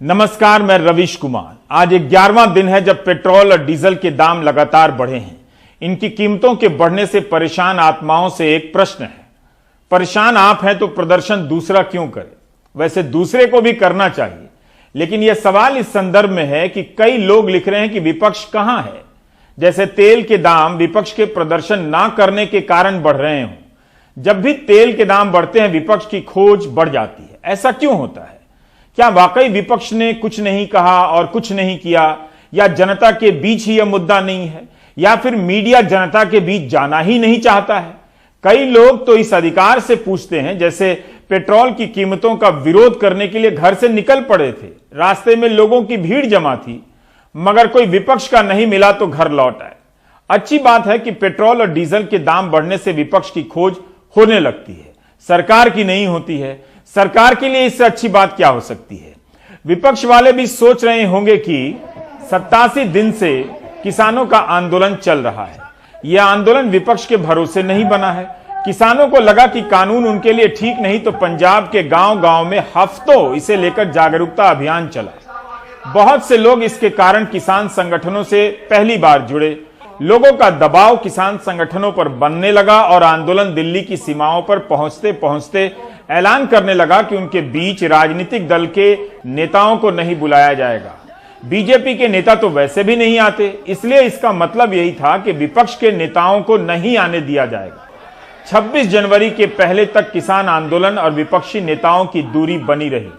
नमस्कार, मैं रवीश कुमार। आज 11वां दिन है जब पेट्रोल और डीजल के दाम लगातार बढ़े हैं। इनकी कीमतों के बढ़ने से परेशान आत्माओं से एक प्रश्न है, परेशान आप हैं तो प्रदर्शन दूसरा क्यों करे? वैसे दूसरे को भी करना चाहिए, लेकिन यह सवाल इस संदर्भ में है कि कई लोग लिख रहे हैं कि विपक्ष कहां है, जैसे तेल के दाम विपक्ष के प्रदर्शन ना करने के कारण बढ़ रहे हों। जब भी तेल के दाम बढ़ते हैं विपक्ष की खोज बढ़ जाती है। ऐसा क्यों होता है? क्या वाकई विपक्ष ने कुछ नहीं कहा और कुछ नहीं किया, या जनता के बीच ही यह मुद्दा नहीं है, या फिर मीडिया जनता के बीच जाना ही नहीं चाहता है? कई लोग तो इस अधिकार से पूछते हैं जैसे पेट्रोल की कीमतों का विरोध करने के लिए घर से निकल पड़े थे, रास्ते में लोगों की भीड़ जमा थी, मगर कोई विपक्ष का नहीं मिला तो घर लौट आए। अच्छी बात है कि पेट्रोल और डीजल के दाम बढ़ने से विपक्ष की खोज होने लगती है, सरकार की नहीं होती है। सरकार के लिए इससे अच्छी बात क्या हो सकती है? विपक्ष वाले भी सोच रहे होंगे कि 87 दिन से किसानों का आंदोलन चल रहा है। यह आंदोलन विपक्ष के भरोसे नहीं बना है। किसानों को लगा कि कानून उनके लिए ठीक नहीं, तो पंजाब के गांव-गांव में हफ्तों इसे लेकर जागरूकता अभियान चला। बहुत से लोग इसके कारण किसान संगठनों से पहली बार जुड़े। लोगों का दबाव किसान संगठनों पर बनने लगा और आंदोलन दिल्ली की सीमाओं पर पहुंचते पहुंचते ऐलान करने लगा कि उनके बीच राजनीतिक दल के नेताओं को नहीं बुलाया जाएगा। बीजेपी के नेता तो वैसे भी नहीं आते, इसलिए इसका मतलब यही था कि विपक्ष के नेताओं को नहीं आने दिया जाएगा। 26 जनवरी के पहले तक किसान आंदोलन और विपक्षी नेताओं की दूरी बनी रही।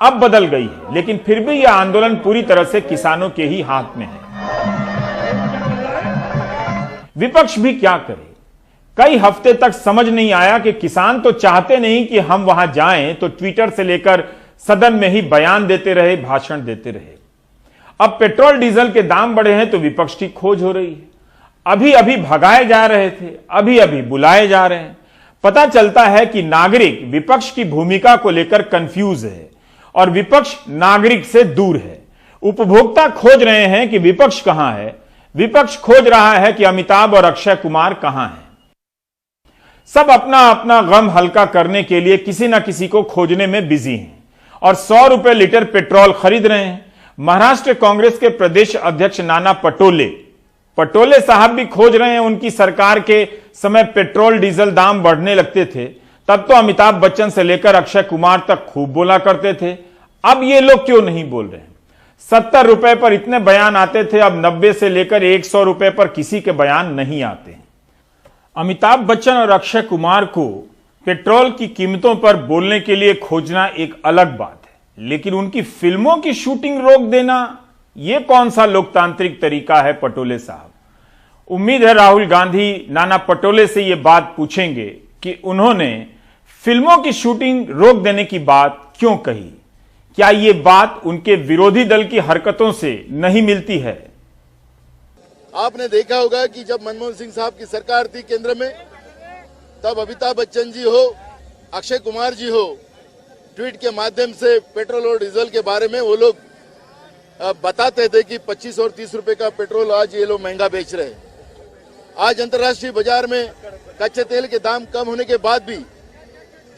अब बदल गई है, लेकिन फिर भी यह आंदोलन पूरी तरह से किसानों के ही हाथ में है। विपक्ष भी क्या करे? कई हफ्ते तक समझ नहीं आया कि किसान तो चाहते नहीं कि हम वहां जाएं, तो ट्विटर से लेकर सदन में ही बयान देते रहे, भाषण देते रहे। अब पेट्रोल डीजल के दाम बढ़े हैं तो विपक्ष की खोज हो रही है। अभी अभी भगाए जा रहे थे, अभी अभी बुलाए जा रहे हैं। पता चलता है कि नागरिक विपक्ष की भूमिका को लेकर कंफ्यूज है और विपक्ष नागरिक से दूर है। उपभोक्ता खोज रहे हैं कि विपक्ष कहां है, विपक्ष खोज रहा है कि अमिताभ और अक्षय कुमार कहां हैं। सब अपना अपना गम हल्का करने के लिए किसी ना किसी को खोजने में बिजी हैं और 100 रुपए लीटर पेट्रोल खरीद रहे हैं। महाराष्ट्र कांग्रेस के प्रदेश अध्यक्ष नाना पटोले साहब भी खोज रहे हैं। उनकी सरकार के समय पेट्रोल डीजल दाम बढ़ने लगते थे, तब तो अमिताभ बच्चन से लेकर अक्षय कुमार तक खूब बोला करते थे। अब ये लोग क्यों नहीं बोल रहे हैं? 70 रुपए पर इतने बयान आते थे, अब 90 से लेकर 100 रुपए पर किसी के बयान नहीं आते हैं। अमिताभ बच्चन और अक्षय कुमार को पेट्रोल की कीमतों पर बोलने के लिए खोजना एक अलग बात है, लेकिन उनकी फिल्मों की शूटिंग रोक देना यह कौन सा लोकतांत्रिक तरीका है? पटोले साहब, उम्मीद है राहुल गांधी नाना पटोले से यह बात पूछेंगे कि उन्होंने फिल्मों की शूटिंग रोक देने की बात क्यों कही। क्या यह बात उनके विरोधी दल की हरकतों से नहीं मिलती है? आपने देखा होगा कि जब मनमोहन सिंह साहब की सरकार थी केंद्र में, तब अमिताभ बच्चन जी हो, अक्षय कुमार जी हो, ट्वीट के माध्यम से पेट्रोल और डीजल के बारे में वो लोग बताते थे कि 25 और 30 रुपए का पेट्रोल आज ये लोग महंगा बेच रहे हैं। आज अंतर्राष्ट्रीय बाजार में कच्चे तेल के दाम कम होने के बाद भी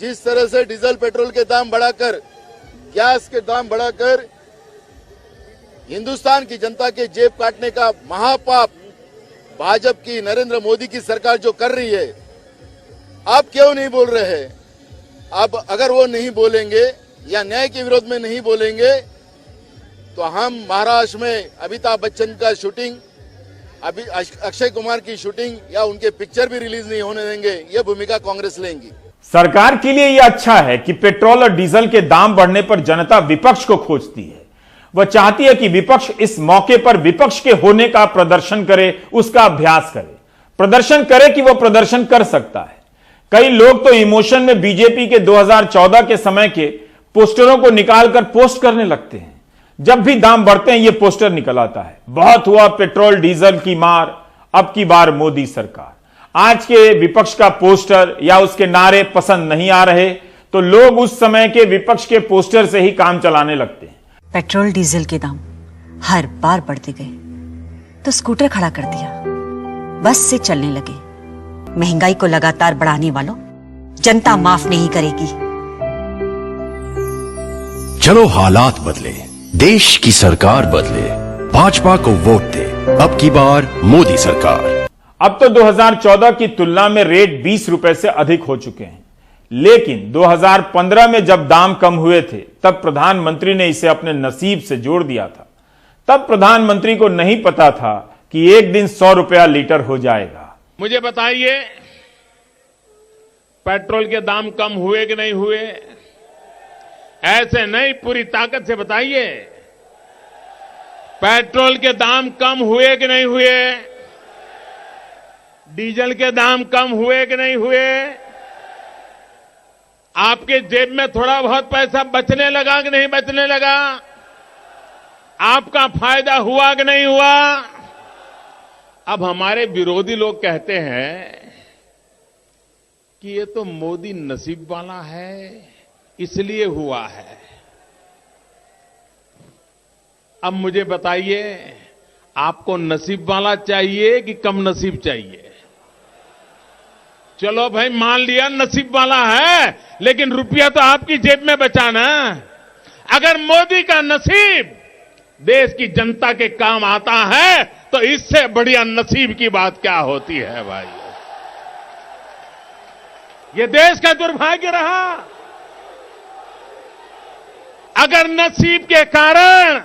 जिस तरह से डीजल पेट्रोल के दाम बढ़ाकर, गैस के दाम बढ़ाकर हिंदुस्तान की जनता के जेब काटने का महापाप भाजपा की, नरेंद्र मोदी की सरकार जो कर रही है, आप क्यों नहीं बोल रहे हैं? अब अगर वो नहीं बोलेंगे या न्याय के विरोध में नहीं बोलेंगे तो हम महाराष्ट्र में अमिताभ बच्चन का शूटिंग, अभी अक्षय कुमार की शूटिंग या उनके पिक्चर भी रिलीज नहीं होने देंगे। यह भूमिका कांग्रेस लेंगी। सरकार के लिए यह अच्छा है कि पेट्रोल और डीजल के दाम बढ़ने पर जनता विपक्ष को खोजती है। वह चाहती है कि विपक्ष इस मौके पर विपक्ष के होने का प्रदर्शन करे, उसका अभ्यास करे, प्रदर्शन करे कि वह प्रदर्शन कर सकता है। कई लोग तो इमोशन में बीजेपी के 2014 के समय के पोस्टरों को निकालकर पोस्ट करने लगते हैं। जब भी दाम बढ़ते हैं, यह पोस्टर निकल आता है, बहुत हुआ पेट्रोल डीजल की मार, अब की बार मोदी सरकार। आज के विपक्ष का पोस्टर या उसके नारे पसंद नहीं आ रहे तो लोग उस समय के विपक्ष के पोस्टर से ही काम चलाने लगते हैं। पेट्रोल डीजल के दाम हर बार बढ़ते गए तो स्कूटर खड़ा कर दिया, बस से चलने लगे। महंगाई को लगातार बढ़ाने वालों, जनता माफ नहीं करेगी। चलो हालात बदले, देश की सरकार बदले, भाजपा को वोट दे, अब की बार मोदी सरकार। अब तो 2014 की तुलना में रेट 20 रुपए से अधिक हो चुके हैं, लेकिन 2015 में जब दाम कम हुए थे तब प्रधानमंत्री ने इसे अपने नसीब से जोड़ दिया था। तब प्रधानमंत्री को नहीं पता था कि एक दिन 100 रुपया लीटर हो जाएगा। मुझे बताइए, पेट्रोल के दाम कम हुए कि नहीं हुए? ऐसे नहीं, पूरी ताकत से बताइए, पेट्रोल के दाम कम हुए कि नहीं हुए? डीजल के दाम कम हुए कि नहीं हुए? आपके जेब में थोड़ा बहुत पैसा बचने लगा कि नहीं बचने लगा? आपका फायदा हुआ कि नहीं हुआ? अब हमारे विरोधी लोग कहते हैं कि ये तो मोदी नसीब वाला है, इसलिए हुआ है। अब मुझे बताइए, आपको नसीब वाला चाहिए कि कम नसीब चाहिए? चलो भाई, मान लिया नसीब वाला है, लेकिन रुपया तो आपकी जेब में बचा ना। अगर मोदी का नसीब देश की जनता के काम आता है तो इससे बढ़िया नसीब की बात क्या होती है भाई? ये देश का दुर्भाग्य रहा। अगर नसीब के कारण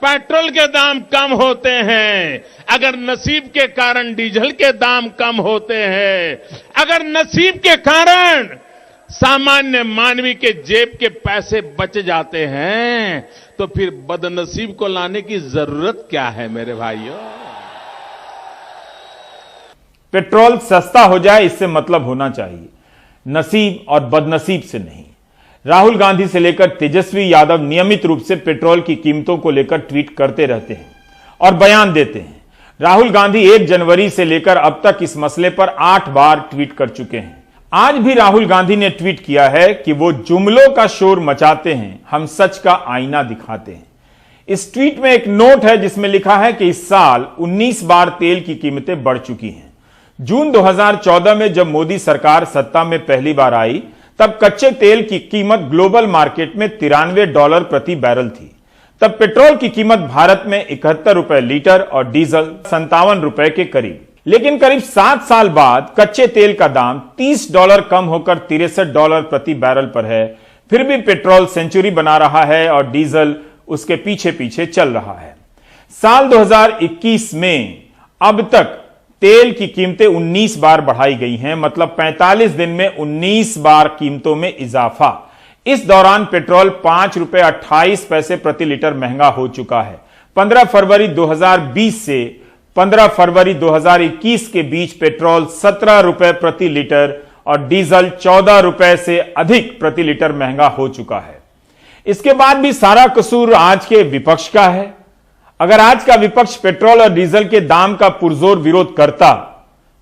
पेट्रोल के दाम कम होते हैं, अगर नसीब के कारण डीजल के दाम कम होते हैं, अगर नसीब के कारण सामान्य मानवी के जेब के पैसे बच जाते हैं, तो फिर बदनसीब को लाने की जरूरत क्या है मेरे भाइयों? पेट्रोल सस्ता हो जाए इससे मतलब होना चाहिए, नसीब और बदनसीब से नहीं। राहुल गांधी से लेकर तेजस्वी यादव नियमित रूप से पेट्रोल की कीमतों को लेकर ट्वीट करते रहते हैं और बयान देते हैं। राहुल गांधी 1 जनवरी से लेकर अब तक इस मसले पर 8 बार ट्वीट कर चुके हैं। आज भी राहुल गांधी ने ट्वीट किया है कि वो जुमलों का शोर मचाते हैं, हम सच का आईना दिखाते हैं। इस ट्वीट में एक नोट है जिसमें लिखा है कि इस साल 19 बार तेल की कीमतें बढ़ चुकी हैं। जून 2014 में जब मोदी सरकार सत्ता में पहली बार आई, तब कच्चे तेल की कीमत ग्लोबल मार्केट में $93 प्रति बैरल थी। तब पेट्रोल की कीमत भारत में 71 रुपए लीटर और डीजल 57 रुपए के करीब। लेकिन करीब 7 साल बाद कच्चे तेल का दाम $30 कम होकर $63 प्रति बैरल पर है। फिर भी पेट्रोल सेंचुरी बना रहा है और डीजल उसके पीछे पीछे चल रहा है। साल 2021 में अब तक तेल की कीमतें 19 बार बढ़ाई गई हैं, मतलब 45 दिन में 19 बार कीमतों में इजाफा। इस दौरान पेट्रोल 5 रुपए 28 पैसे प्रति लीटर महंगा हो चुका है। 15 फरवरी 2020 से 15 फरवरी 2021 के बीच पेट्रोल 17 रुपए प्रति लीटर और डीजल 14 रुपए से अधिक प्रति लीटर महंगा हो चुका है। इसके बाद भी सारा कसूर आज के विपक्ष का है। अगर आज का विपक्ष पेट्रोल और डीजल के दाम का पुरजोर विरोध करता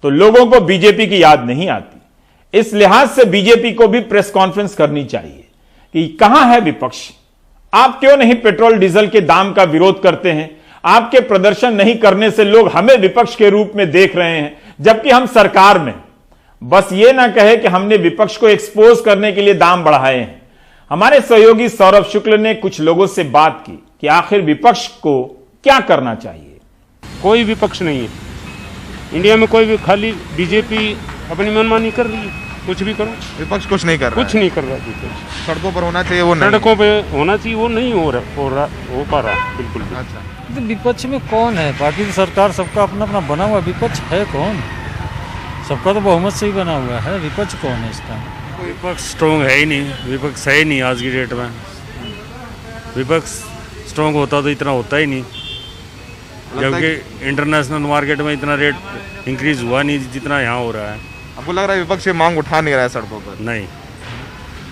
तो लोगों को बीजेपी की याद नहीं आती। इस लिहाज से बीजेपी को भी प्रेस कॉन्फ्रेंस करनी चाहिए कि कहां है विपक्ष, आप क्यों नहीं पेट्रोल डीजल के दाम का विरोध करते हैं? आपके प्रदर्शन नहीं करने से लोग हमें विपक्ष के रूप में देख रहे हैं, जबकि हम सरकार में। बस ये ना कहे कि हमने विपक्ष को एक्सपोज करने के लिए दाम बढ़ाए हैं। हमारे सहयोगी सौरभ शुक्ल ने कुछ लोगों से बात की कि आखिर विपक्ष को क्या करना चाहिए। कोई विपक्ष नहीं है इंडिया में, कोई भी, खाली बीजेपी अपनी मनमानी कर रही है। कुछ भी करो, विपक्ष कुछ नहीं कर रहा, कुछ नहीं कर रहा। विपक्ष सड़कों पर होना चाहिए, वो नहीं, सड़कों पे होना चाहिए, वो नहीं हो पा रहा बिल्कुल भी। अच्छा, तो विपक्ष में कौन है? बाकी तो सरकार सबका अपना अपना बना हुआ, विपक्ष है कौन? सबका तो बहुमत से ही बना हुआ है, विपक्ष कौन है इसका? विपक्ष स्ट्रॉन्ग है ही नहीं, विपक्ष है ही नहीं आज की डेट में। विपक्ष स्ट्रॉन्ग होता तो इतना होता ही नहीं, जबकि इंटरनेशनल मार्केट में इतना रेट इंक्रीज हुआ नहीं जितना यहाँ हो रहा है। आपको लग रहा है विपक्ष ये मांग उठा नहीं रहा है सड़कों पर? नहीं,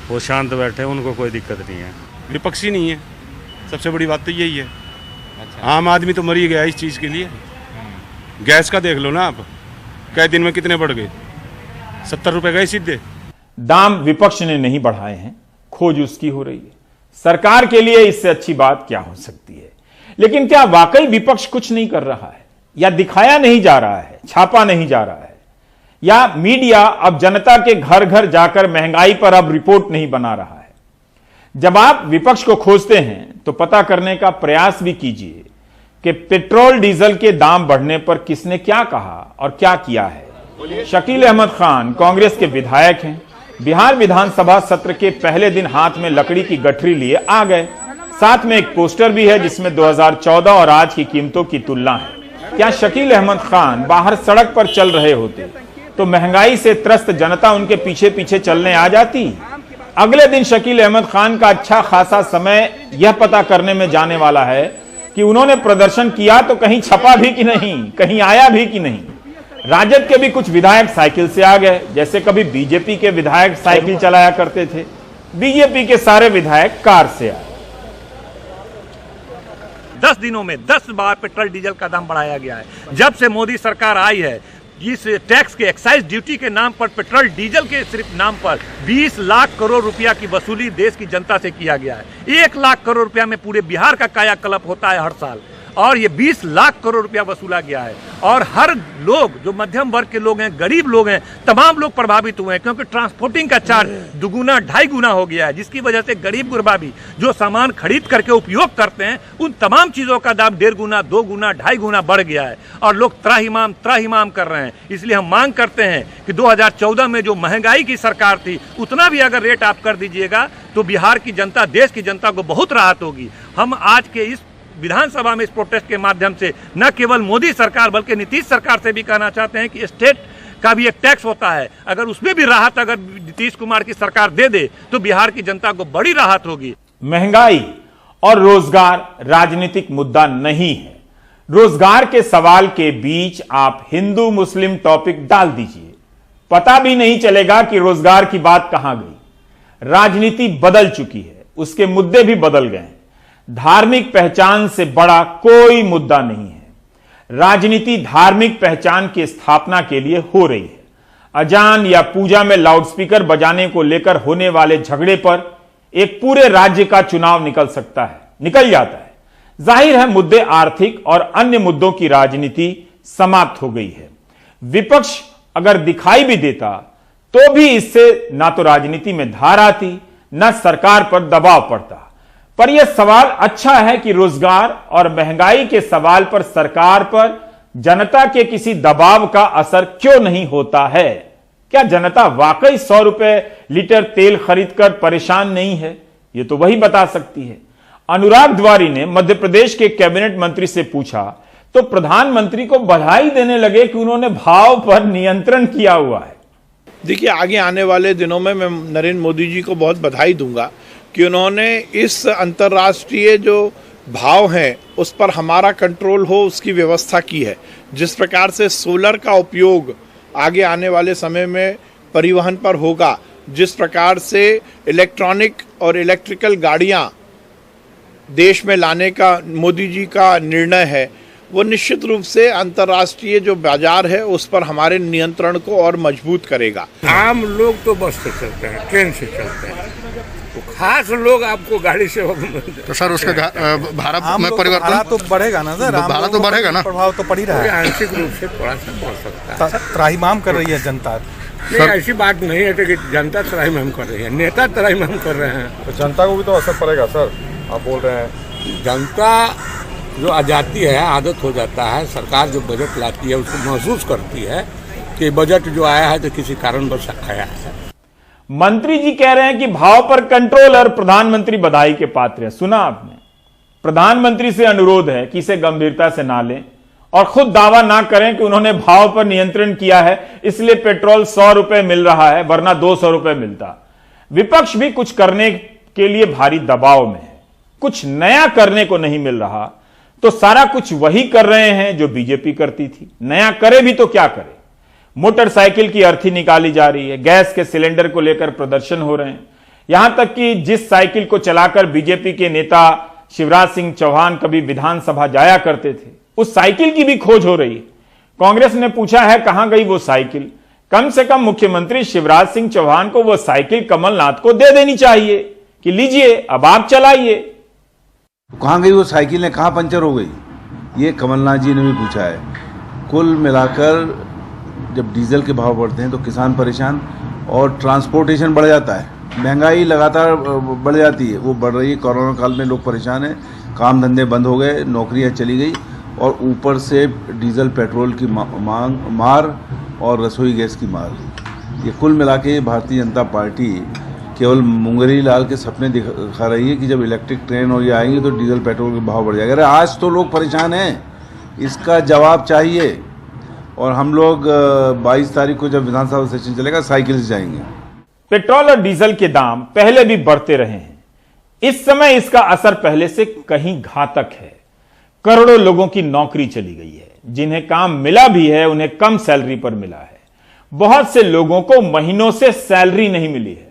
वो शांत बैठे, उनको कोई दिक्कत नहीं है। विपक्ष ही नहीं है, सबसे बड़ी बात तो यही है। अच्छा, आम आदमी तो मर ही गया इस चीज़ के लिए। गैस का देख लो ना आप, कई दिन में कितने बढ़ गए, 70 रुपए गए सीधे। दाम विपक्ष ने नहीं बढ़ाए हैं, खोज उसकी हो रही है। सरकार के लिए इससे अच्छी बात क्या हो सकती है? लेकिन क्या वाकई विपक्ष कुछ नहीं कर रहा है, या दिखाया नहीं जा रहा है, छापा नहीं जा रहा है, या मीडिया अब जनता के घर घर जाकर महंगाई पर अब रिपोर्ट नहीं बना रहा है? जब आप विपक्ष को खोजते हैं तो पता करने का प्रयास भी कीजिए कि पेट्रोल डीजल के दाम बढ़ने पर किसने क्या कहा और क्या किया है। शकील अहमद खान कांग्रेस के विधायक हैं। बिहार विधानसभा सत्र के पहले दिन हाथ में लकड़ी की गठरी लिए आ गए। साथ में एक पोस्टर भी है जिसमें 2014 और आज की कीमतों की तुलना है। क्या शकील अहमद खान बाहर सड़क पर चल रहे होते तो महंगाई से त्रस्त जनता उनके पीछे पीछे चलने आ जाती? अगले दिन शकील अहमद खान का अच्छा खासा समय यह पता करने में जाने वाला है कि उन्होंने प्रदर्शन किया तो कहीं छपा भी कि नहीं, कहीं आया भी कि नहीं। राजद के भी कुछ विधायक साइकिल से आ गए, जैसे कभी बीजेपी के विधायक साइकिल चलाया करते थे। बीजेपी के सारे विधायक कार से आए। 10 दिनों में 10 बार पेट्रोल डीजल का दाम बढ़ाया गया है। जब से मोदी सरकार आई है, इस टैक्स के एक्साइज ड्यूटी के नाम पर पेट्रोल डीजल के सिर्फ नाम पर 20 लाख करोड़ रुपया की वसूली देश की जनता से किया गया है। 1 लाख करोड़ रुपया में पूरे बिहार का कायाकल्प होता है हर साल, और ये 20 लाख करोड़ रुपया वसूला गया है। और हर लोग जो मध्यम वर्ग के लोग हैं, गरीब लोग हैं, तमाम लोग प्रभावित हुए हैं, क्योंकि ट्रांसपोर्टिंग का चार्ज दुगुना 2.5 गुना हो गया है, जिसकी वजह से गरीब गुरबा भी जो सामान खरीद करके उपयोग करते हैं, उन तमाम चीज़ों का दाम 1.5 गुना, 2 गुना, 2.5 गुना बढ़ गया है। और लोग त्राहिमाम कर रहे हैं। इसलिए हम मांग करते हैं कि 2014 में जो महंगाई की सरकार थी, उतना भी अगर रेट आप कर दीजिएगा तो बिहार की जनता, देश की जनता को बहुत राहत होगी। हम आज के इस विधानसभा में इस प्रोटेस्ट के माध्यम से न केवल मोदी सरकार बल्कि नीतीश सरकार से भी कहना चाहते हैं कि स्टेट का भी एक टैक्स होता है, अगर उसमें भी राहत अगर नीतीश कुमार की सरकार दे दे तो बिहार की जनता को बड़ी राहत होगी। महंगाई और रोजगार राजनीतिक मुद्दा नहीं है। रोजगार के सवाल के बीच आप हिंदू मुस्लिम टॉपिक डाल दीजिए, पता भी नहीं चलेगा कि रोजगार की बात कहां गई। राजनीति बदल चुकी है, उसके मुद्दे भी बदल गए हैं। धार्मिक पहचान से बड़ा कोई मुद्दा नहीं है। राजनीति धार्मिक पहचान की स्थापना के लिए हो रही है। अजान या पूजा में लाउडस्पीकर बजाने को लेकर होने वाले झगड़े पर एक पूरे राज्य का चुनाव निकल सकता है, निकल जाता है। जाहिर है मुद्दे आर्थिक और अन्य मुद्दों की राजनीति समाप्त हो गई है। विपक्ष अगर दिखाई भी देता तो भी इससे ना तो राजनीति में धार आती, ना सरकार पर दबाव पड़ता। पर यह सवाल अच्छा है कि रोजगार और महंगाई के सवाल पर सरकार पर जनता के किसी दबाव का असर क्यों नहीं होता है? क्या जनता वाकई 100 रुपए लीटर तेल खरीदकर परेशान नहीं है? यह तो वही बता सकती है। अनुराग द्वारी ने मध्य प्रदेश के कैबिनेट मंत्री से पूछा तो प्रधानमंत्री को बधाई देने लगे कि उन्होंने भाव पर नियंत्रण किया हुआ है। देखिए, आगे आने वाले दिनों में मैं नरेंद्र मोदी जी को बहुत बधाई दूंगा कि उन्होंने इस अंतर्राष्ट्रीय जो भाव हैं उस पर हमारा कंट्रोल हो, उसकी व्यवस्था की है। जिस प्रकार से सोलर का उपयोग आगे आने वाले समय में परिवहन पर होगा, जिस प्रकार से इलेक्ट्रॉनिक और इलेक्ट्रिकल गाड़ियां देश में लाने का मोदी जी का निर्णय है, वो निश्चित रूप से अंतर्राष्ट्रीय जो बाजार है उस पर हमारे नियंत्रण को और मजबूत करेगा। आम लोग तो बस से चलते हैं, ट्रेन से चलते हैं, तो खास लोग आपको गाड़ी से तो सर उसका भाड़ा में परिवर्तन भाड़ा तो बढ़ेगा ना सर, भाड़ा तो बढ़ेगा ना, प्रभाव तो पड़ ही रहा है। आंशिक रूप से थोड़ा सा बढ़ सकता है। त्राहिमाम कर रही है जनता। नहीं, ऐसी बात नहीं है कि जनता त्राहिमाम कर रही है, नेता त्राहिमाम कर रहे हैं। तो जनता को भी तो असर पड़ेगा सर, आप बोल रहे हैं। जनता जो आ जाती है, आदत हो जाता है, सरकार जो बजट लाती है उसको महसूस करती है कि बजट जो आया है तो किसी कारणवश आया है। मंत्री जी कह रहे हैं कि भाव पर कंट्रोल और प्रधानमंत्री बधाई के पात्र हैं। सुना आपने? प्रधानमंत्री से अनुरोध है कि इसे गंभीरता से ना लें और खुद दावा ना करें कि उन्होंने भाव पर नियंत्रण किया है, इसलिए पेट्रोल 100 रुपए मिल रहा है, वरना 200 रुपए मिलता। विपक्ष भी कुछ करने के लिए भारी दबाव में है। कुछ नया करने को नहीं मिल रहा तो सारा कुछ वही कर रहे हैं जो बीजेपी करती थी। नया करे भी तो क्या करे? मोटरसाइकिल की अर्थी निकाली जा रही है, गैस के सिलेंडर को लेकर प्रदर्शन हो रहे हैं। यहां तक कि जिस साइकिल को चलाकर बीजेपी के नेता शिवराज सिंह चौहान कभी विधानसभा जाया करते थे, उस साइकिल की भी खोज हो रही है। कांग्रेस ने पूछा है कहां गई वो साइकिल? कम से कम मुख्यमंत्री शिवराज सिंह चौहान को वो साइकिल कमलनाथ को दे देनी चाहिए कि लीजिए अब आप चलाइए। कहां गई वो साइकिल, ने कहां पंचर हो गई? ये कमलनाथ जी ने भी पूछा है। कुल मिलाकर जब डीजल के भाव बढ़ते हैं तो किसान परेशान और ट्रांसपोर्टेशन बढ़ जाता है। महंगाई लगातार बढ़ जाती है, वो बढ़ रही है। कोरोना काल में लोग परेशान हैं, काम धंधे बंद हो गए, नौकरियां चली गई और ऊपर से डीजल पेट्रोल की मार और रसोई गैस की मार। ये कुल मिला के भारतीय जनता पार्टी केवल मुंगरी लाल के सपने दिखा रही है कि जब इलेक्ट्रिक ट्रेन और ये आएंगे तो डीजल पेट्रोल के भाव बढ़ जाएगा। अरे आज तो लोग परेशान हैं, इसका जवाब चाहिए। और हम लोग 22 तारीख को जब विधानसभा सेशन चलेगा साइकिल से जाएंगे। पेट्रोल और डीजल के दाम पहले भी बढ़ते रहे हैं, इस समय इसका असर पहले से कहीं घातक है। करोड़ों लोगों की नौकरी चली गई है, जिन्हें काम मिला भी है उन्हें कम सैलरी पर मिला है। बहुत से लोगों को महीनों से सैलरी नहीं मिली है।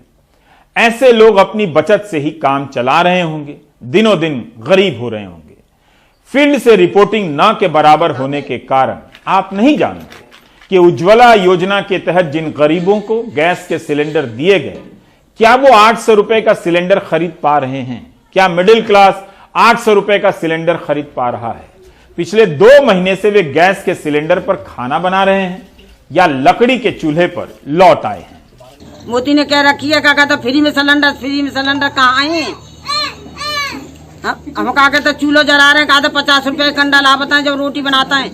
ऐसे लोग अपनी बचत से ही काम चला रहे होंगे, दिनों दिन गरीब हो रहे होंगे। फील्ड से रिपोर्टिंग न के बराबर होने के कारण आप नहीं जानते कि उज्ज्वला योजना के तहत जिन गरीबों को गैस के सिलेंडर दिए गए, क्या वो 800 रुपए का सिलेंडर खरीद पा रहे हैं? क्या मिडिल क्लास 800 रुपए का सिलेंडर खरीद पा रहा है? पिछले 2 महीने से वे गैस के सिलेंडर पर खाना बना रहे हैं या लकड़ी के चूल्हे पर लौट आए हैं? मोदी ने कह रखी है, क्या कहता फ्री में सिलेंडर कहाँ आए? हम कहा कहते चूल्हो जला रहे हैं, कहा 50 रुपए कंडा ला बताएं जब रोटी बनाता है,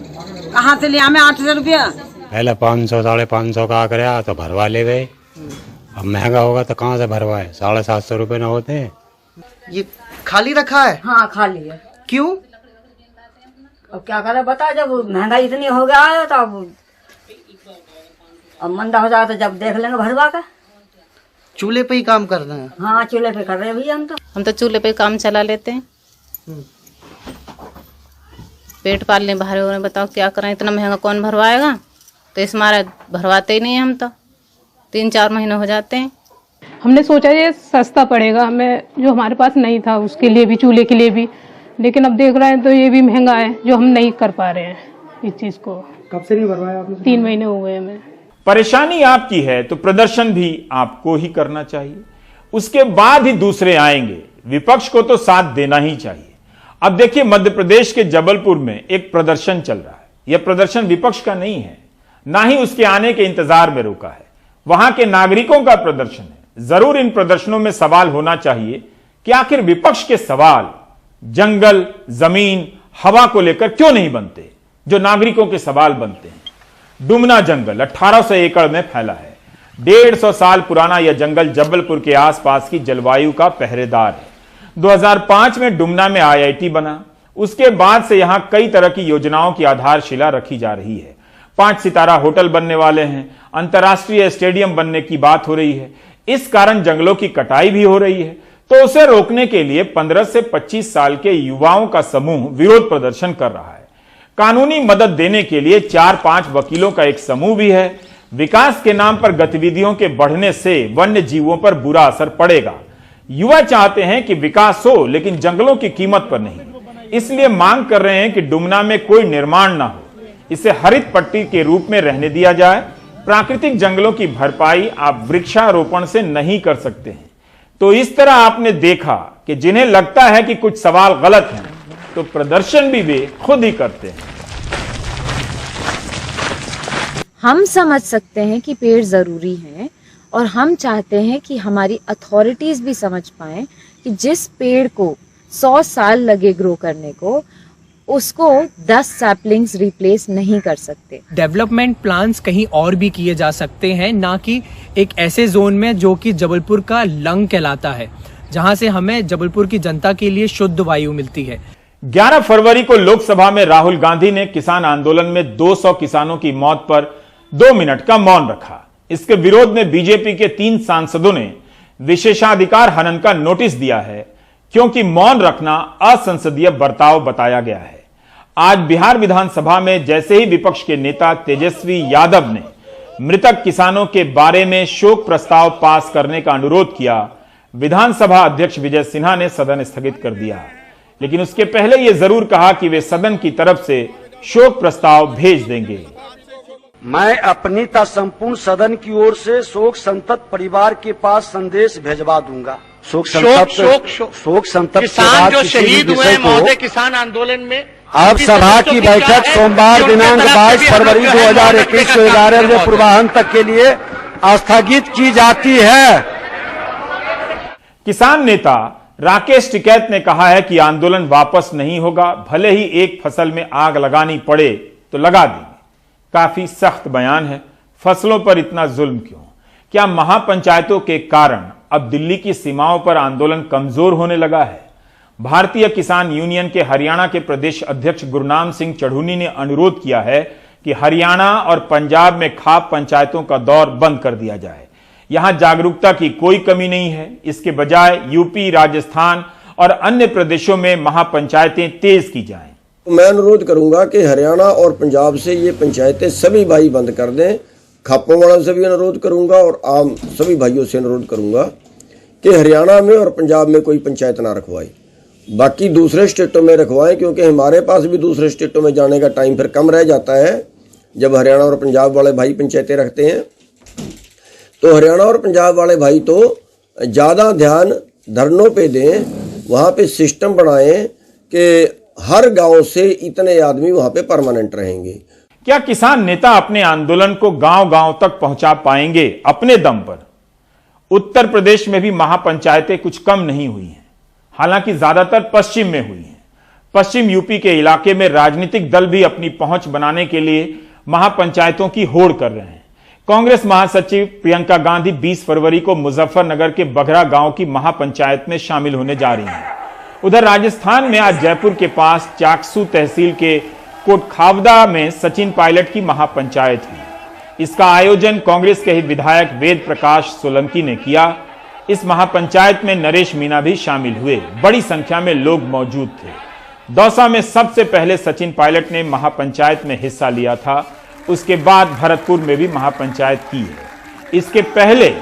कहाँ से ले हमें 800 रुपया? पहले 500 550 का आकर तो भरवा ले गए, अब महंगा होगा तो कहाँ से भरवाए? 750 रुपए न होते। ये खाली रखा है? हाँ खाली है। क्यों? अब क्या करे बता, जब महंगाई इतनी हो गया है तो अब मंदा हो जाए तो जब देख लेंगे भरवा का। चूल्हे पे ही काम कर रहे हैं? हाँ चूल्हे पे कर रहे हैं भैया हम तो चूल्हे पे काम चला लेते हैं। पेट पालने बाहर हो रहे, बताओ क्या करें, इतना महंगा कौन भरवाएगा? तो इस मारे भरवाते ही नहीं हम तो 3-4 महीने हो जाते हैं। हमने सोचा ये सस्ता पड़ेगा हमें, जो हमारे पास नहीं था उसके लिए भी, चूल्हे के लिए भी, लेकिन अब देख रहे हैं तो ये भी महंगा है जो हम नहीं कर पा रहे हैं इस चीज को। कब से नहीं भरवाया आपने? 3 महीने हो गए हमें। परेशानी आपकी है तो प्रदर्शन भी आपको ही करना चाहिए, उसके बाद ही दूसरे आएंगे। विपक्ष को तो साथ देना ही चाहिए। अब देखिए, मध्य प्रदेश के जबलपुर में एक प्रदर्शन चल रहा है। यह प्रदर्शन विपक्ष का नहीं है, ना ही उसके आने के इंतजार में रुका है, वहां के नागरिकों का प्रदर्शन है। जरूर इन प्रदर्शनों में सवाल होना चाहिए कि आखिर विपक्ष के सवाल जंगल, जमीन, हवा को लेकर क्यों नहीं बनते जो नागरिकों के सवाल बनते हैं। डुमना जंगल 1800 एकड़ में फैला है। 150 साल पुराना यह जंगल जबलपुर के आसपास की जलवायु का पहरेदार है। 2005 में डुमना में IIT बना, उसके बाद से यहां कई तरह की योजनाओं की आधारशिला रखी जा रही है। 5 सितारा होटल बनने वाले हैं, अंतर्राष्ट्रीय स्टेडियम बनने की बात हो रही है। इस कारण जंगलों की कटाई भी हो रही है, तो उसे रोकने के लिए 15 से 25 साल के युवाओं का समूह विरोध प्रदर्शन कर रहा है। कानूनी मदद देने के लिए 4-5 वकीलों का एक समूह भी है। विकास के नाम पर गतिविधियों के बढ़ने से वन्य जीवों पर बुरा असर पड़ेगा। युवा चाहते हैं कि विकास हो, लेकिन जंगलों की कीमत पर नहीं। इसलिए मांग कर रहे हैं कि डुमना में कोई निर्माण ना हो, इसे हरित पट्टी के रूप में रहने दिया जाए। प्राकृतिक जंगलों की भरपाई आप वृक्षारोपण से नहीं कर सकते हैं। तो इस तरह आपने देखा कि जिन्हें लगता है कि कुछ सवाल गलत हैं, तो प्रदर्शन भी वे खुद ही करते हैं। हम समझ सकते हैं कि पेड़ जरूरी हैं, और हम चाहते हैं कि हमारी अथॉरिटीज भी समझ पाएं कि जिस पेड़ को 100 साल लगे ग्रो करने को, उसको 10 सैपलिंग्स रिप्लेस नहीं कर सकते। डेवलपमेंट प्लान्स कहीं और भी किए जा सकते हैं, ना कि एक ऐसे जोन में जो कि जबलपुर का लंग कहलाता है, जहां से हमें जबलपुर की जनता के लिए शुद्ध वायु मिलती है। 11 फरवरी को लोकसभा में राहुल गांधी ने किसान आंदोलन में 200 किसानों की मौत पर 2 मिनट का मौन रखा। इसके विरोध में बीजेपी के 3 सांसदों ने विशेषाधिकार हनन का नोटिस दिया है, क्योंकि मौन रखना असंसदीय बर्ताव बताया गया है। आज बिहार विधानसभा में जैसे ही विपक्ष के नेता तेजस्वी यादव ने मृतक किसानों के बारे में शोक प्रस्ताव पास करने का अनुरोध किया, विधानसभा अध्यक्ष विजय सिन्हा ने सदन स्थगित कर दिया। लेकिन उसके पहले यह जरूर कहा कि वे सदन की तरफ से शोक प्रस्ताव भेज देंगे। मैं अपनी तथा संपूर्ण सदन की ओर से शोक संतप्त परिवार के पास संदेश भेजवा दूंगा। शोक संतप्त किसान जो शहीद हुए हैं महोदय किसान आंदोलन में, अब सभा की बैठक सोमवार दिनांक 22 फरवरी 2021 को 11 बजे पूर्वाह्न तक के लिए स्थगित की जाती है। किसान नेता राकेश टिकैत ने कहा है कि आंदोलन वापस नहीं होगा, भले ही एक फसल में आग लगानी पड़े तो लगा देंगे। काफी सख्त बयान है। फसलों पर इतना जुल्म क्यों? क्या महापंचायतों के कारण अब दिल्ली की सीमाओं पर आंदोलन कमजोर होने लगा है? भारतीय किसान यूनियन के हरियाणा के प्रदेश अध्यक्ष गुरनाम सिंह चढ़ूनी ने अनुरोध किया है कि हरियाणा और पंजाब में खाप पंचायतों का दौर बंद कर दिया जाए। यहां जागरूकता की कोई कमी नहीं है। इसके बजाय यूपी, राजस्थान और अन्य प्रदेशों में महापंचायतें तेज की जाएं। मैं अनुरोध करूंगा कि हरियाणा और पंजाब से ये पंचायतें सभी भाई बंद कर दें। खापों वालों से भी अनुरोध करूंगा और आम सभी भाइयों से अनुरोध करूंगा कि हरियाणा में और पंजाब में कोई पंचायत ना रखवाए, बाकी दूसरे स्टेटों में रखवाएं, क्योंकि हमारे पास भी दूसरे स्टेटों में जाने का टाइम फिर कम रह जाता है। जब हरियाणा और पंजाब वाले भाई पंचायतें रखते हैं तो हरियाणा और पंजाब वाले भाई तो ज़्यादा ध्यान धरनों पे दें, वहाँ पे सिस्टम बनाएं कि हर गांव से इतने आदमी वहाँ पे परमानेंट रहेंगे। क्या किसान नेता अपने आंदोलन को गांव-गांव तक पहुंचा पाएंगे अपने दम पर? उत्तर प्रदेश में भी महापंचायतें कुछ कम नहीं हुई हैं, हालांकि ज्यादातर पश्चिम में हुई हैं। पश्चिम यूपी के इलाके में राजनीतिक दल भी अपनी पहुंच बनाने के लिए महापंचायतों की होड़ कर रहे हैं। कांग्रेस महासचिव प्रियंका गांधी 20 फरवरी को मुजफ्फरनगर के बघरा गांव की महापंचायत में शामिल होने जा रही हैं। उधर राजस्थान में आज जयपुर के पास चाकसू तहसील के कोटखावदा में सचिन पायलट की महापंचायत हुई। इसका आयोजन कांग्रेस के ही विधायक वेद प्रकाश सोलंकी ने किया। इस महापंचायत में नरेश मीणा भी शामिल हुए। बड़ी संख्या में लोग मौजूद थे। दौसा में सबसे पहले सचिन पायलट ने महापंचायत में हिस्सा लिया था। उसके बाद भरतपुर में भी महापंचायत की है। इसके पहले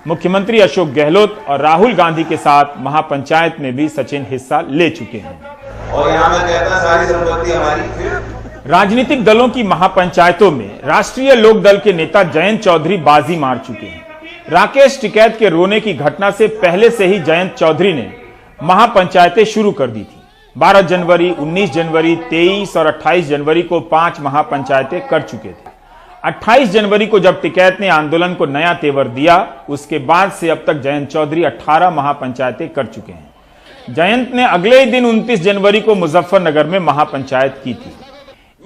मुख्यमंत्री अशोक गहलोत और राहुल गांधी के साथ महापंचायत में भी सचिन हिस्सा ले चुके हैं। और यहाँ मैं कहता सारी संपत्ति हमारी। राजनीतिक दलों की महापंचायतों में राष्ट्रीय लोक दल के नेता जयंत चौधरी बाजी मार चुके हैं। राकेश टिकैत के रोने की घटना से पहले से ही जयंत चौधरी ने महापंचायतें शुरू कर दी थी। 12 जनवरी, 19 जनवरी, 23 और 28 जनवरी को 5 महापंचायतें कर चुके थे। 28 जनवरी को जब टिकैत ने आंदोलन को नया तेवर दिया, उसके बाद से अब तक जयंत चौधरी 18 महापंचायतें कर चुके हैं। जयंत ने अगले ही दिन 29 जनवरी को मुजफ्फरनगर में महापंचायत की थी।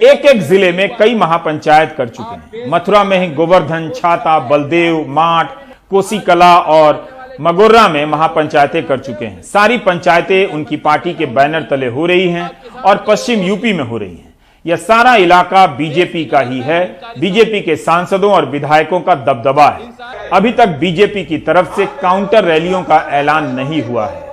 एक एक जिले में कई महापंचायत कर चुके हैं। मथुरा में ही गोवर्धन, छाता, बलदेव, माठ, कोसीकला और मगोर्रा में महापंचायतें कर चुके हैं। सारी पंचायतें उनकी पार्टी के बैनर तले हो रही हैं और पश्चिम यूपी में हो रही हैं। यह सारा इलाका बीजेपी का ही है। बीजेपी के सांसदों और विधायकों का दबदबा है। अभी तक बीजेपी की तरफ से काउंटर रैलियों का ऐलान नहीं हुआ है।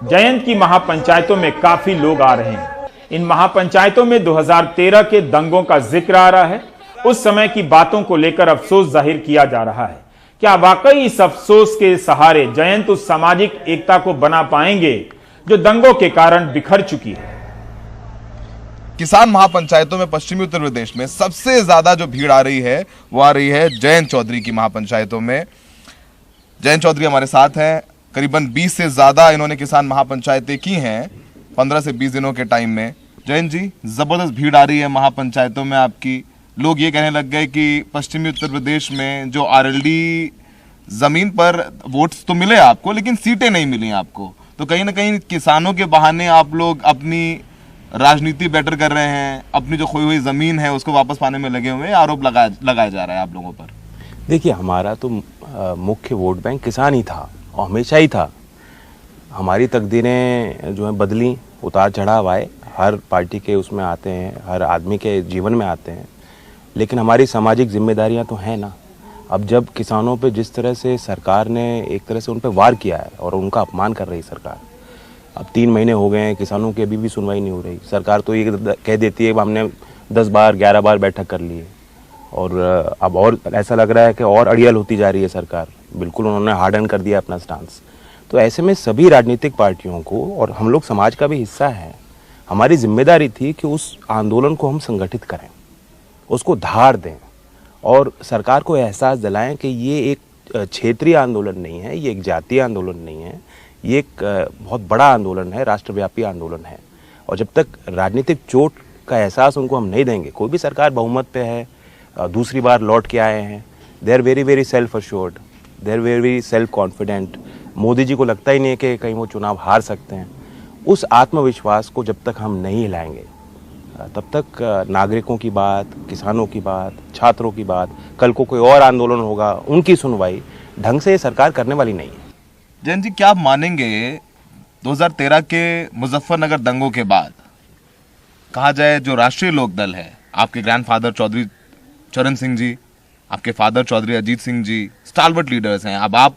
जयंत की महापंचायतों में काफी लोग आ रहे हैं। इन महापंचायतों में 2013 के दंगों का जिक्र आ रहा है। उस समय की बातों को लेकर अफसोस जाहिर किया जा रहा है। क्या वाकई इस अफसोस के सहारे जयंत उस सामाजिक एकता को बना पाएंगे जो दंगों के कारण बिखर चुकी है? किसान महापंचायतों में पश्चिमी उत्तर प्रदेश में सबसे ज्यादा जो भीड़ आ रही है वो आ रही है जयंत चौधरी की महापंचायतों में। जयंत चौधरी हमारे साथ हैं। करीबन 20 से ज्यादा इन्होंने किसान महापंचायतें की हैं 15 से 20 दिनों के टाइम में। जयंत जी, जबरदस्त भीड़ आ रही है महापंचायतों में आपकी। लोग ये कहने लग गए कि पश्चिमी उत्तर प्रदेश में जो आरएलडी जमीन पर वोट्स तो मिले आपको, लेकिन सीटें नहीं मिली आपको, तो कहीं ना कहीं किसानों के बहाने आप लोग अपनी राजनीति बेटर कर रहे हैं, अपनी जो खोई हुई जमीन है उसको वापस पाने में लगे हुए हैं। आरोप लगाया जा रहा है आप लोगों पर। देखिए, हमारा तो मुख्य वोट बैंक किसान ही था और हमेशा ही था। हमारी तकदीरें जो है बदली, उतार चढ़ाव आए, हर पार्टी के उसमें आते हैं, हर आदमी के जीवन में आते हैं, लेकिन हमारी सामाजिक जिम्मेदारियां तो हैं ना। अब जब किसानों पे जिस तरह से सरकार ने एक तरह से उन पे वार किया है और उनका अपमान कर रही सरकार, अब 3 महीने हो गए हैं, किसानों की अभी भी सुनवाई नहीं हो रही। सरकार तो ये कह देती है कि हमने 10 बार 11 बार बैठक कर ली है और अब और ऐसा लग रहा है कि और अड़ियल होती जा रही है सरकार। बिल्कुल उन्होंने हार्डन कर दिया अपना स्टांस। तो ऐसे में सभी राजनीतिक पार्टियों को, और हम लोग समाज का भी हिस्सा हैं, हमारी जिम्मेदारी थी कि उस आंदोलन को हम संगठित करें, उसको धार दें और सरकार को एहसास दिलाएं कि ये एक क्षेत्रीय आंदोलन नहीं है, ये एक जातीय आंदोलन नहीं है, ये एक बहुत बड़ा आंदोलन है, राष्ट्रव्यापी आंदोलन है। और जब तक राजनीतिक चोट का एहसास उनको हम नहीं देंगे, कोई भी सरकार बहुमत पे है, दूसरी बार लौट के आए हैं, they are very very self assured, they are very self confident, Modi ji को लगता ही नहीं है कि कहीं वो चुनाव हार सकते हैं। उस आत्मविश्वास को जब तक हम नहीं हिलाएंगे तब तक नागरिकों की बात, किसानों की बात, छात्रों की बात, कल को कोई और आंदोलन होगा उनकी सुनवाई ढंग से ये सरकार करने वाली नहीं है। जयंत जी, क्या आप मानेंगे 2013 के मुजफ्फरनगर दंगों के बाद कहा जाए जो राष्ट्रीय लोकदल है, आपके ग्रैंडफादर चौधरी चरण सिंह जी, आपके फादर चौधरी अजीत सिंह जी स्टालवर्ट लीडर्स हैं, अब आप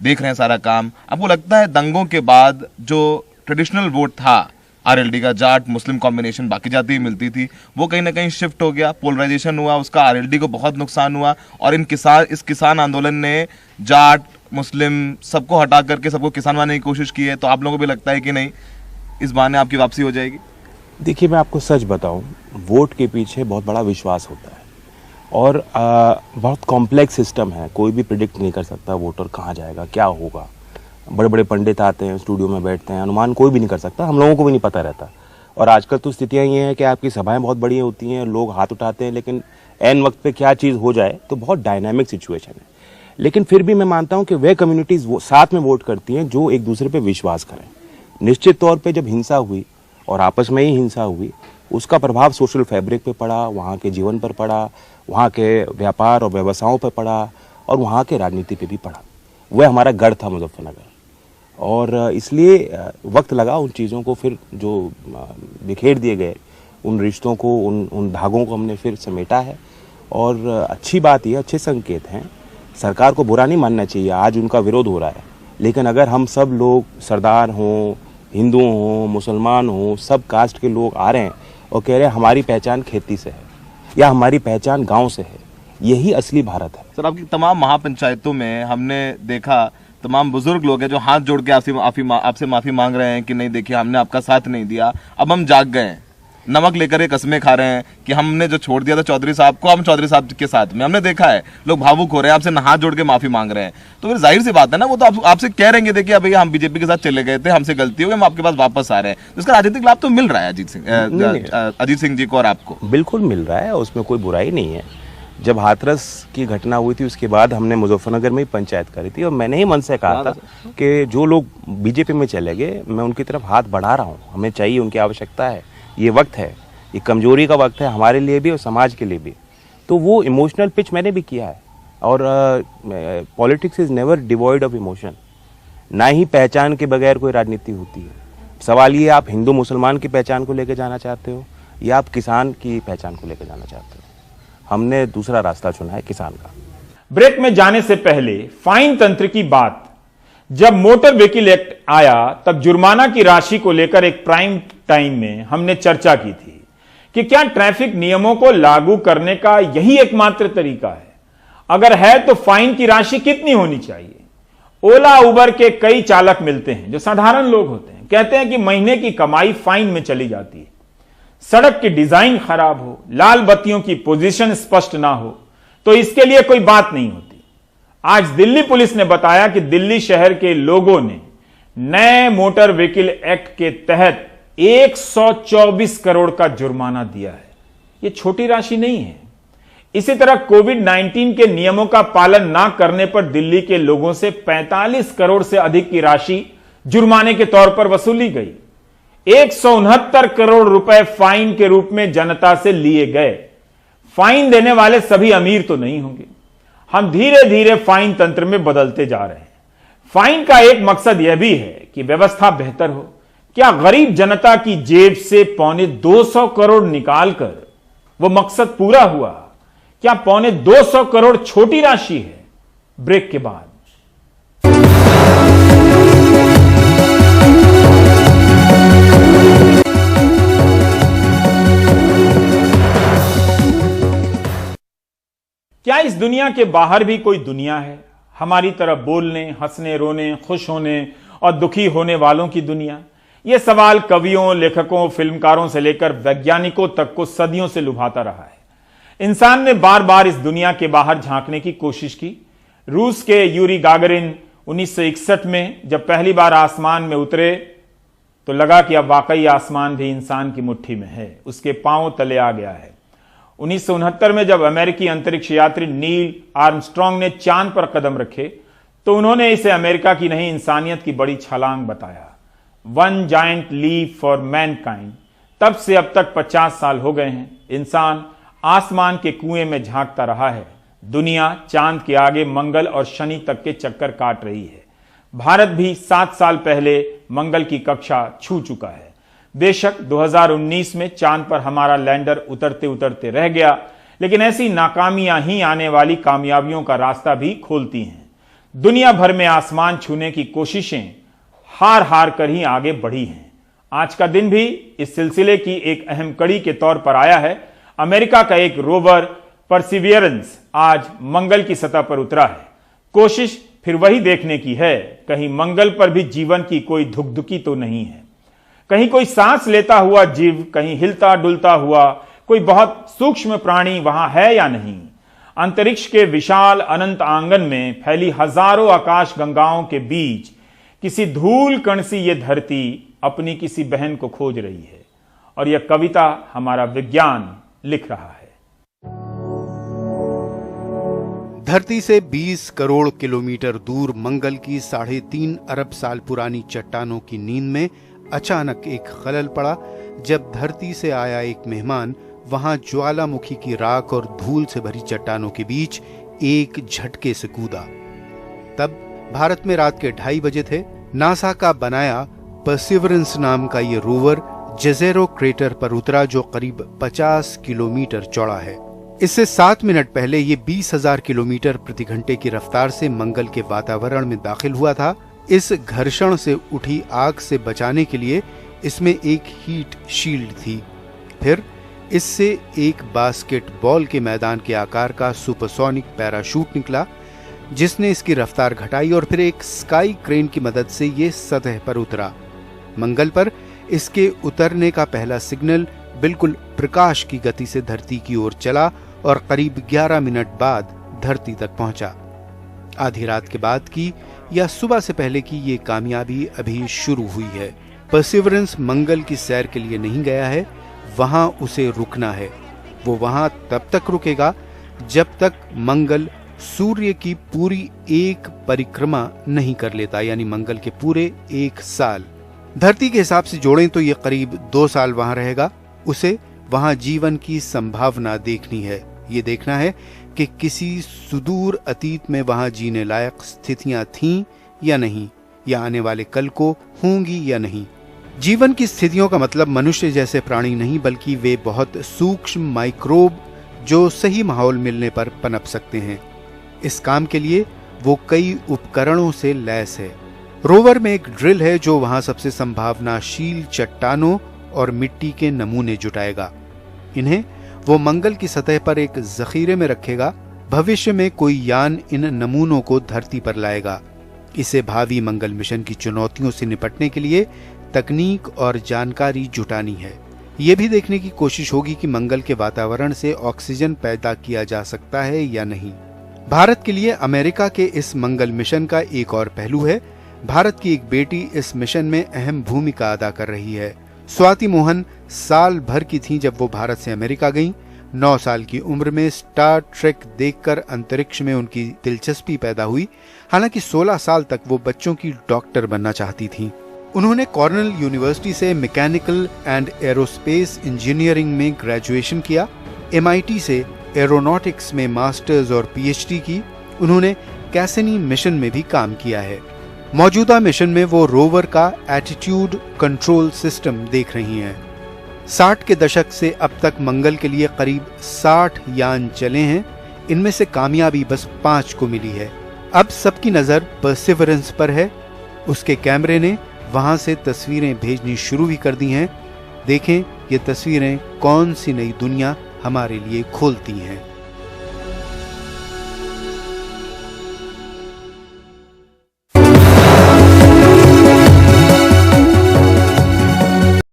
देख रहे हैं सारा काम, आपको लगता है दंगों के बाद जो ट्रेडिशनल वोट था आरएलडी का, जाट मुस्लिम कॉम्बिनेशन बाकी जाति ही मिलती थी, वो कहीं ना कहीं शिफ्ट हो गया, पोलराइजेशन हुआ, उसका आरएलडी को बहुत नुकसान हुआ और इस किसान आंदोलन ने जाट मुस्लिम सबको हटा करके सबको किसान बनाने की कोशिश की है, तो आप लोगों को भी लगता है कि नहीं इस बहाने आपकी वापसी हो जाएगी? देखिए, मैं आपको सच बताऊं, वोट के पीछे बहुत बड़ा विश्वास होता है और बहुत कॉम्प्लेक्स सिस्टम है, कोई भी प्रिडिक्ट नहीं कर सकता वोटर कहाँ जाएगा, क्या होगा। बड़े बड़े पंडित आते हैं, स्टूडियो में बैठते हैं, अनुमान कोई भी नहीं कर सकता, हम लोगों को भी नहीं पता रहता। और आजकल तो स्थितियाँ ये हैं कि आपकी सभाएं बहुत बड़ी होती हैं, लोग हाथ उठाते हैं, लेकिन ऐन वक्त पे क्या चीज़ हो जाए, तो बहुत डायनामिक सिचुएशन है। लेकिन फिर भी मैं मानता हूँ कि वे कम्युनिटीज़ वो साथ में वोट करती हैं जो एक दूसरे पे विश्वास करें। निश्चित तौर पे जब हिंसा हुई और आपस में ही हिंसा हुई, उसका प्रभाव सोशल फैब्रिक पे पड़ा, वहाँ के जीवन पर पड़ा, वहाँ के व्यापार और व्यवसायों पर पड़ा और वहाँ के राजनीति पे भी पड़ा। वह हमारा गढ़ था मुजफ्फरनगर, और इसलिए वक्त लगा उन चीज़ों को फिर जो बिखेर दिए गए, उन रिश्तों को, उन धागों को हमने फिर समेटा है। और अच्छी बात ये, अच्छे संकेत हैं। सरकार को बुरा नहीं मानना चाहिए, आज उनका विरोध हो रहा है, लेकिन अगर हम सब लोग सरदार हों, हिंदू हों, मुसलमान हों, सब कास्ट के लोग आ रहे हैं और कह रहे हैं हमारी पहचान खेती से है या हमारी पहचान गांव से है, यही असली भारत है। सर, आपकी तमाम महापंचायतों में हमने देखा तमाम बुजुर्ग लोग हैं जो हाथ जोड़ के आपसे माफी मांग रहे हैं कि नहीं देखिए हमने आपका साथ नहीं दिया, अब हम जाग गए हैं, नमक लेकर ये कस्में खा रहे हैं कि हमने जो छोड़ दिया था चौधरी साहब को, हम चौधरी साहब के साथ में। हमने देखा है लोग भावुक हो रहे हैं, आपसे हाथ जोड़ के माफी मांग रहे हैं, तो फिर जाहिर सी बात है ना, वो तो आपसे कह रहे हैं देखिए भैया हम बीजेपी के साथ चले गए थे, हमसे गलती हो गई, हम आपके पास वापस आ रहे हैं। तो इसका राजनीतिक लाभ तो मिल रहा है अजीत सिंह जी को और आपको। बिल्कुल मिल रहा है, उसमें कोई बुराई नहीं है। जब हाथरस की घटना हुई थी उसके बाद हमने मुजफ्फरनगर में ही पंचायत करी थी और मैंने ही मन से कहा था कि जो लोग बीजेपी में चले गए, मैं उनकी तरफ हाथ बढ़ा रहा हूँ, हमें चाहिए, उनकी आवश्यकता है, ये वक्त है, ये कमजोरी का वक्त है हमारे लिए भी और समाज के लिए भी। तो वो इमोशनल पिच मैंने भी किया है। और politics is never devoid of emotion, ना ही पहचान के बगैर कोई राजनीति होती है। सवाल ये, आप हिंदू मुसलमान की पहचान को लेकर जाना चाहते हो या आप किसान की पहचान को लेकर जाना चाहते हो? हमने दूसरा रास्ता चुना है, किसान का। ब्रेक में जाने से पहले फाइन तंत्र की बात। जब मोटर व्हीकल एक्ट आया तब जुर्माना की राशि को लेकर एक प्राइम टाइम में हमने चर्चा की थी कि क्या ट्रैफिक नियमों को लागू करने का यही एकमात्र तरीका है? अगर है तो फाइन की राशि कितनी होनी चाहिए? ओला उबर के कई चालक मिलते हैं जो साधारण लोग होते हैं, कहते हैं कि महीने की कमाई फाइन में चली जाती है। सड़क की डिजाइन खराब हो, लाल बत्तियों की पोजीशन स्पष्ट ना हो तो इसके लिए कोई बात नहीं होती। आज दिल्ली पुलिस ने बताया कि दिल्ली शहर के लोगों ने नए मोटर व्हीकल एक्ट के तहत 124 करोड़ का जुर्माना दिया है। यह छोटी राशि नहीं है। इसी तरह कोविड-19 के नियमों का पालन ना करने पर दिल्ली के लोगों से 45 करोड़ से अधिक की राशि जुर्माने के तौर पर वसूली गई। 169 करोड़ रुपए फाइन के रूप में जनता से लिए गए। फाइन देने वाले सभी अमीर तो नहीं होंगे। हम धीरे धीरे फाइन तंत्र में बदलते जा रहे हैं। फाइन का एक मकसद यह भी है कि व्यवस्था बेहतर हो। क्या गरीब जनता की जेब से 225 करोड़ निकालकर वो मकसद पूरा हुआ? क्या 225 करोड़ छोटी राशि है? ब्रेक के बाद क्या इस दुनिया के बाहर भी कोई दुनिया है, हमारी तरह बोलने, हंसने, रोने, खुश होने और दुखी होने वालों की दुनिया? यह सवाल कवियों, लेखकों, फिल्मकारों से लेकर वैज्ञानिकों तक को सदियों से लुभाता रहा है। इंसान ने बार बार इस दुनिया के बाहर झांकने की कोशिश की। रूस के यूरी गागरिन 1961 में जब पहली बार आसमान में उतरे तो लगा कि अब वाकई आसमान भी इंसान की मुट्ठी में है, उसके पांव तले आ गया है। 1969 में जब अमेरिकी अंतरिक्ष यात्री नील आर्मस्ट्रांग ने चांद पर कदम रखे तो उन्होंने इसे अमेरिका की नहीं इंसानियत की बड़ी छलांग बताया। One giant leap for mankind. तब से अब तक 50 साल हो गए हैं, इंसान आसमान के कुएं में झांकता रहा है। दुनिया चांद के आगे मंगल और शनि तक के चक्कर काट रही है। भारत भी 7 साल पहले मंगल की कक्षा छू चुका है। बेशक 2019 में चांद पर हमारा लैंडर उतरते उतरते रह गया, लेकिन ऐसी नाकामियां ही आने वाली कामयाबियों का रास्ता भी खोलती हैं। दुनिया भर में आसमान छूने की कोशिशें हार हार कर ही आगे बढ़ी हैं। आज का दिन भी इस सिलसिले की एक अहम कड़ी के तौर पर आया है। अमेरिका का एक रोवर परसिवियरेंस आज मंगल की सतह पर उतरा है। कोशिश फिर वही देखने की है, कहीं मंगल पर भी जीवन की कोई धुकधुकी तो नहीं है, कहीं कोई सांस लेता हुआ जीव, कहीं हिलता डुलता हुआ कोई बहुत सूक्ष्म प्राणी वहां है या नहीं। अंतरिक्ष के विशाल अनंत आंगन में फैली हजारों आकाश गंगाओं के बीच किसी धूल कण सी ये धरती अपनी किसी बहन को खोज रही है, और यह कविता हमारा विज्ञान लिख रहा है। धरती से 20 करोड़ किलोमीटर दूर मंगल की 3.5 अरब साल पुरानी चट्टानों की नींद में अचानक एक खलल पड़ा, जब धरती से आया एक मेहमान वहां ज्वालामुखी की राख और धूल से भरी चट्टानों के बीच एक झटके से कूदा। तब भारत में रात के 2:30 बजे थे। नासा का बनाया परसिवरेंस नाम का ये रोवर जेज़ेरो क्रेटर पर उतरा, जो करीब 50 किलोमीटर चौड़ा है। इससे 7 मिनट पहले ये 20,000 किलोमीटर प्रति घंटे की रफ्तार से मंगल के वातावरण में दाखिल हुआ था। इस घर्षण से उठी आग से बचाने के लिए इसमें एक हीट शील्ड थी। फिर इससे एक बास्केटबॉल के मैदान के आकार का सुपरसोनिक पैराशूट निकला, जिसने इसकी रफ्तार घटाई और फिर एक स्काई क्रेन की मदद से ये सतह पर उतरा। मंगल पर इसके उतरने का पहला सिग्नल बिल्कुल प्रकाश की गति से धरती की ओर चला और करीब 11 मिनट बाद धरती तक पहुंचा। आधी रात के बाद की या सुबह से पहले की ये कामयाबी अभी शुरू हुई है। परसिवरेंस मंगल की सैर के लिए नहीं गया है, वहां उसे रुकना है। वो वहां तब तक रुकेगा जब तक मंगल सूर्य की पूरी एक परिक्रमा नहीं कर लेता, यानी मंगल के पूरे 1 साल। धरती के हिसाब से जोड़ें तो ये करीब 2 साल वहां रहेगा। उसे वहां जीवन की संभावना देखनी है। ये देखना है कि किसी सुदूर अतीत में वहां जीने लायक स्थितियां थीं या नहीं, या आने वाले कल को होंगी या नहीं। जीवन की स्थितियों का मतलब मनुष्य जैसे प्राणी नहीं, बल्कि वे बहुत सूक्ष्म माइक्रोब जो सही माहौल मिलने पर पनप सकते हैं। इस काम के लिए वो कई उपकरणों से लैस है। रोवर में एक ड्रिल है जो वहां सबसे संभावनाशील चट्टानों और मिट्टी के नमूने जुटाएगा। इन्हें वो मंगल की सतह पर एक जखीरे में रखेगा। भविष्य में कोई यान इन नमूनों को धरती पर लाएगा। इसे भावी मंगल मिशन की चुनौतियों से निपटने के लिए तकनीक और जानकारी जुटानी है। ये भी देखने की कोशिश होगी कि मंगल के वातावरण से ऑक्सीजन पैदा किया जा सकता है या नहीं। भारत के लिए अमेरिका के इस मंगल मिशन का एक और पहलू है। भारत की एक बेटी इस मिशन में अहम भूमिका अदा कर रही है। स्वाति मोहन साल भर की थीं जब वो भारत से अमेरिका गईं। 9 साल की उम्र में स्टार ट्रेक देखकर अंतरिक्ष में उनकी दिलचस्पी पैदा हुई। हालांकि 16 साल तक वो बच्चों की डॉक्टर बनना चाहती थीं। उन्होंने कॉर्नेल यूनिवर्सिटी से मैकेनिकल एंड एरोस्पेस इंजीनियरिंग में ग्रेजुएशन किया। MIT से एरोनॉटिक्स में मास्टर्स और PhD की। उन्होंने कैसिनी मिशन में भी काम किया है। मौजूदा मिशन में वो रोवर का एटीट्यूड कंट्रोल सिस्टम देख रही हैं। 60 के दशक से अब तक मंगल के लिए करीब 60 यान चले हैं। इनमें से कामयाबी बस 5 को मिली है। अब सबकी नजर परसिवरेंस पर है। उसके कैमरे ने वहां से तस्वीरें भेजनी शुरू भी कर दी हैं। देखें ये तस्वीरें कौन सी नई दुनिया हमारे लिए खोलती हैं।